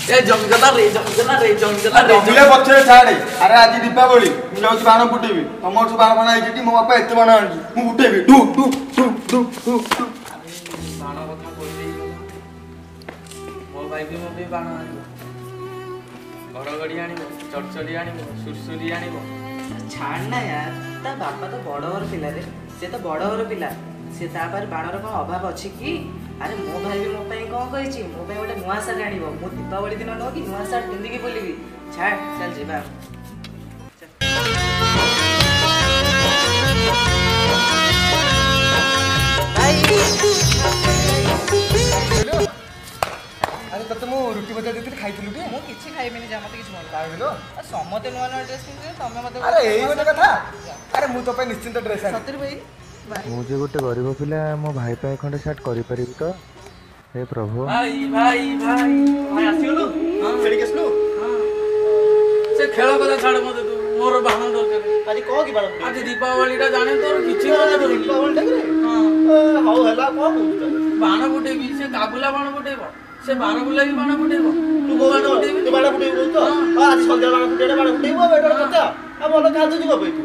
ए जंगला रे जंगले पछरे छाड़े अरे आज दीपावली मु जाउची बाण फुटेबी तमर बाण बना आइछि मो बापा एते बाण आनि मु फुटेबी डू डू डू डू डू बाण କଥା बोलई मो भाई भी मो भी बाण आनिबो घड़घड़ी आनिबो चड़चड़ी आनिबो सुरसुरी आनिबो छाड़ ना यार ता बापा तो बड़ घर पिला रे से तो बड़ घर पिला से ता पर बाणर कोन अभाव अछि कि अरे मो भाई भी मो पई कोन कहिछि मो पई गोटे नुआ साड़ी आनिबो मो दीपावली दिन न कि नुआ साड़ी पिंदी की बोलिबी छाड़ चल जेबा अरे तते मु रोटी बजा देती खाइथिलु के मो किछि खाइबिनी जा मते किछि मन काहिलो समते नुआ नुआ ड्रेस पिंदे तमे मते अरे एई गोटे कथा अरे मु तो पे निश्चिंत ड्रेस आनी सतिर भाई मुझे गोटे गरीब पिला मो भाई पे खंडे शर्ट करि परिबि तो हे प्रभु भाई आसिगलु हां खेली केसलु हां से खेल कथा छाड़ मते तू मोर बाण दरकार आज को की बाण आज दीपावली टा जाने तोर किछि मन तोर दीपावली टा रे हां हाउ हला को बाण फुटेबी से काबुला बाण फुटेबो से बाण बुला भी बाण फुटेबो तू को बाण फुटेबी तू बाण फुटेबो तो आज संध्या बाण फुटेडा बाण फुटेबो बेटर कथा आ मन काजु जीव बे तू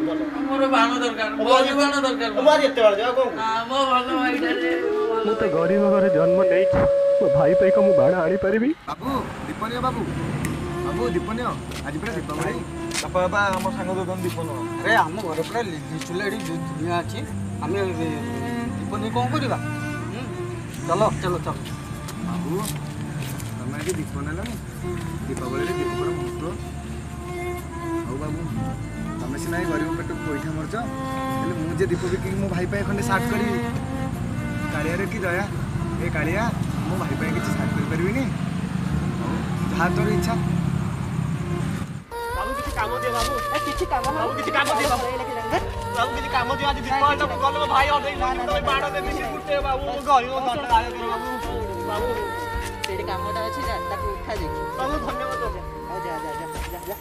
मोर बाण दरकार मोर बाण दरकार मो आज एते बाण जा को हां मो भलो भाईटा रे मु तो गरीब घर जन्म नै मो भाई पे को मु बाण आनी परिबि बाबू दीपनिया बाबू दीपनिया आज पूरा दीपावली बाबा हम संग दोन दीपन अरे हम घर पूरा लिचुला एडी दुनिया अछि हम दीपनी कोन करबा चलो चलो चलो बाबू तमे आगे दीप नेला दीपावली रे दीप पर महत्व हो बाबू तमे सिना गरीब पेट पैठा मरच हेले मु जे दीप बिकी मो भाई पे खंडे साथ करी कालिया रे की दया ए कालिया मो भाई पे किछ साथ कर परबिनी जहा तोर इच्छा बाबू किछ काम दे बाबू किछि काम बाबू किछ काम दे बाबू बाबू किछ काम दे आज दीपावली तो गल भाई और दे तो बाण दे मिसी फुटे बाबू गरीब दंड आय कर बाबू सेडी कामटा अछि जा ताकू उठा देखि बाबू धन्यवाद आ जा जा जा जा जा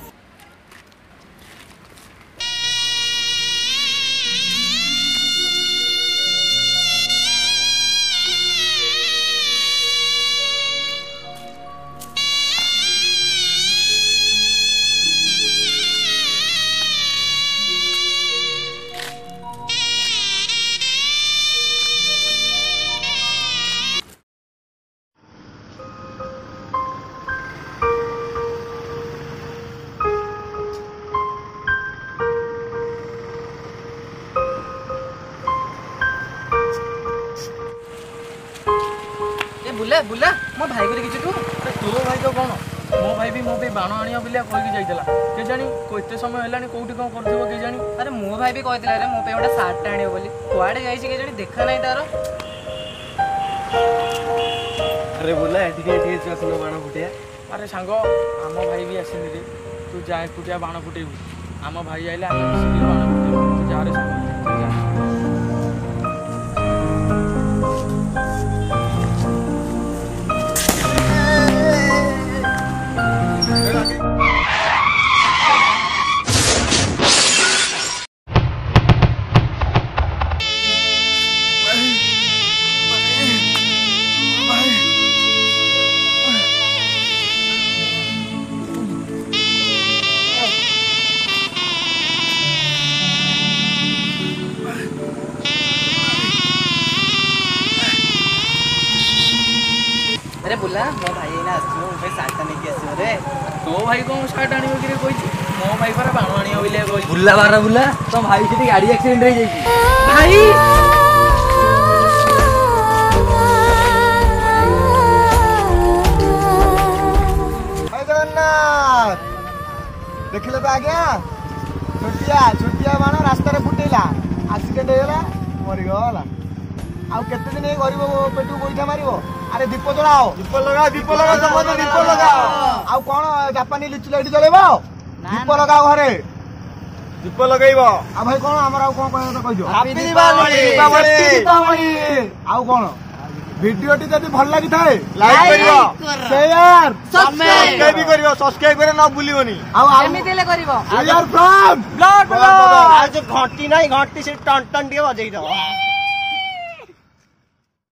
बुला बुला मो भाई को देखि तू तो भाई तो कौन मो भाई भी मो पे बाण आनिया बिलिया कहि के जाइतला के जानी कोते समय हेलानी कोठी कोन करथिबो के जानी अरे मो भाई भी कहतिला रे मो पे ओटा सार्ट टाणियो बोली कुआडे जाईछि के जानी देखा नाही तारो अरे बोला एठी चसनो बाण फुटिया अरे सांगो आम भाई भी आसिनी रे तू जा कुटिया बाण फुटेबू आम भाई आइले आम मिसिकी बाण फुटेबू तू जा रे सांगो तू जा अरे बुला मो भाई ना आसो भाई सार्ट नहीं के आसो रे तो भाई कौन सार्ट आनियो कि रे कहिछि मो भाई पर बाण आनियो बिलिया कहि बुला बारा बुला तो भाई से गाड़ी एक्सीडेंट रे जाई भाई जय जगन्नाथ देखिले तो आज्ञा छुटिया बाण रास्ता रे फुटेला एक्सीडेंट हेला मरि गला आउ केते दिन ए गरीब पेटू गोइठा मारिबो अरे दीप जलाओ दीप लगाओ समझ दीप लगाओ आउ कोन जापानी लिचु लाइट जलेबो दीप लगाओ घरे दीप लगेइबो आ भाई कोन हमर आउ कोन कहत कहिजो हैप्पी दीपावली आउ कोन वीडियो टी जदी भल लागि थाए लाइक करिवो शेयर सब्सक्राइब भी करिवो सब्सक्राइब करे न भूलिबोनी आउ एमी देले करिवो वी आर फ्रॉम ब्लड आज घंटी नहीं घंटी से टन टन दियो बजेई दो।